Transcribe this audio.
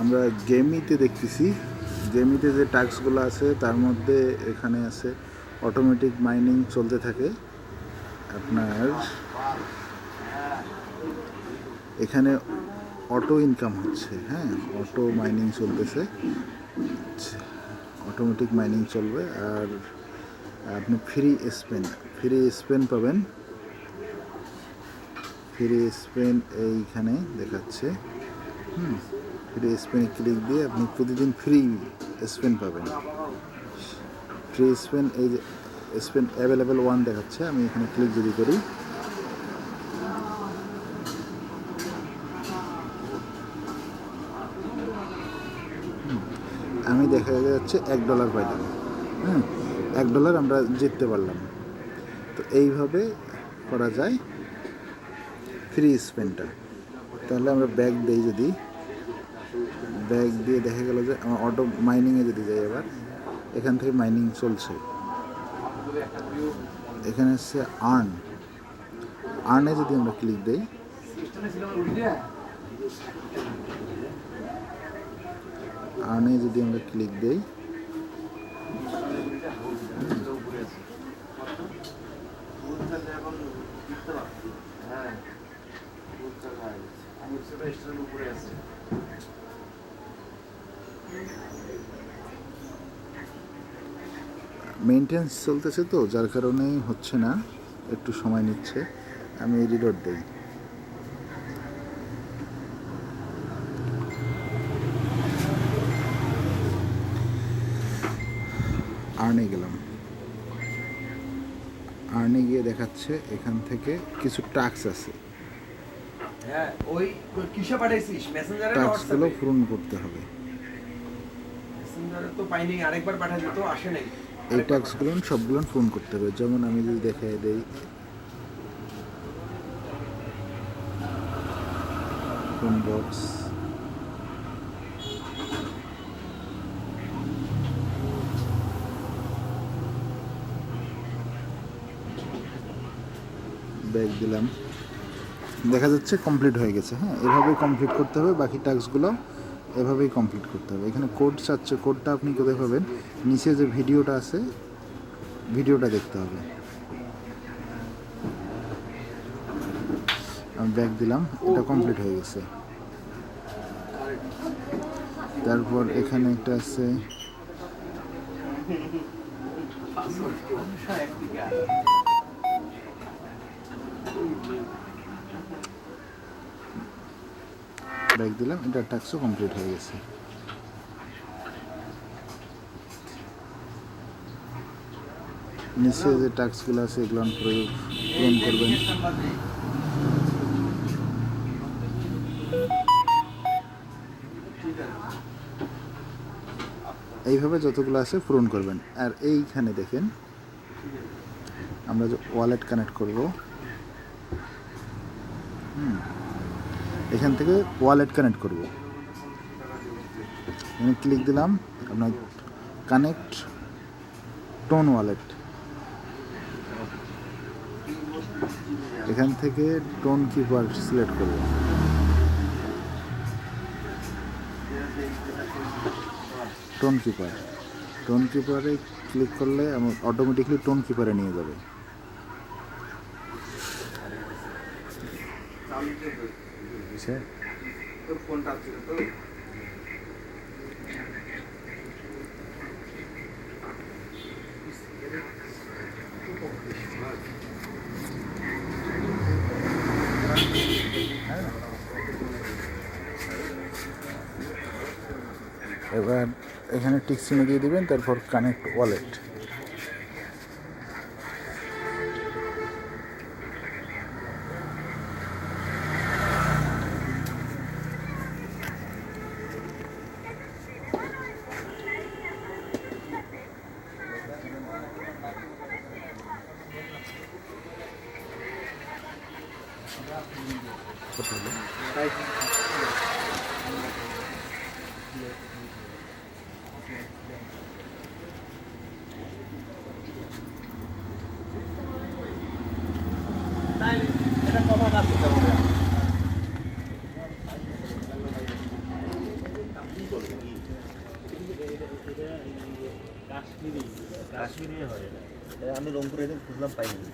আমরা গেমিতে দেখতেছি, গেমিতে যে টাস্কগুলো আছে তার মধ্যে এখানে আছে অটোমেটিক মাইনিং চলতে থাকে। আপনার এখানে অটো ইনকাম হচ্ছে, হ্যাঁ, অটো মাইনিং চলতেছে, অটোমেটিক মাইনিং চলবে। আর আপনি ফ্রি স্পেন পাবেন। ফ্রি স্পেন এইখানে দেখাচ্ছে। ফ্রি স্পেনে ক্লিক দিয়ে আপনি প্রতিদিন ফ্রি স্পেন পাবেন। ফ্রি স্পেন, এই যে স্পেন অ্যাভেলেবেল 1 দেখাচ্ছে। আমি এখানে ক্লিক যদি করি, আমি দেখা যাচ্ছে $1 পাইলাম। $1 আমরা জিততে পারলাম। তো এইভাবে করা যায় ফ্রি স্পেনটা। তাহলে আমরা ব্যাক দিই, যদি ব্যাক দিয়ে দেখা গেল যে আমার অটো মাইনিংয়ে যদি যাই, এবার এখান থেকে মাইনিং চলছে। এখানে হচ্ছে আর্নে যদি আমরা ক্লিক দিই, মেইনটেন্স চলতেছে, তো যার কারণেই হচ্ছে না, একটু সময় নিচ্ছে। আমি রিলোড দিই। আর্নে গেলাম, আর্নে গিয়ে দেখাচ্ছে এখান থেকে কিছু টাস্ক আছে। হ্যাঁ, ওই কিসে পাঠাইছিস? মেসেঞ্জারে না টাস্কগুলো হোয়াটসঅ্যাপে? পূরণ করতে হবে। মেসেঞ্জারে তো পাইনি, আরেকবার পাঠাইছি তো আসে নাই। এই টাস্কগুলো সবগুলো পূরণ করতে হবে। যেমন আমি যদি দেখাই দেই, কোন বক্স, ব্যাক দিলাম, দেখা যাচ্ছে কমপ্লিট হয়ে গেছে। হ্যাঁ, এভাবেই কমপ্লিট করতে হবে। বাকি টাস্কগুলো এভাবেই কমপ্লিট করতে হবে। এখানে কোড চাচ্ছে, কোডটা আপনি কোথায় পাবেন? নিচে যে ভিডিওটা আছে, ভিডিওটা দেখতে হবে। আমি ব্যাক দিলাম, এটা কমপ্লিট হয়ে গেছে। তারপর এখানে একটা আছে, ব্যাক দিলাম, এটা টাস্কও কমপ্লিট হয়ে গেছে। নিচে যে টাস্কগুলো আছে এগুলো পূরণ করবেন। এইভাবে যতগুলো আছে পূরণ করবেন। আর এইখানে দেখেন, আমরা যে ওয়ালেট কানেক্ট করব, এখান থেকে ওয়ালেট কানেক্ট করব। এখানে ক্লিক দিলাম, আপনার কানেক্ট টোন ওয়ালেট। এখান থেকে টোন কিপার সিলেক্ট করব। টোন কিপারে ক্লিক করলে আমার অটোমেটিকলি টোন কিপারে নিয়ে যাবে। এবার এখানে টিক চিহ্ন দিয়ে দিবেন, তারপর কানেক্ট ওয়ালেট। কাশ্মীরি হয় এটা। আমি রংপুরে খুঁজলাম পাইনি।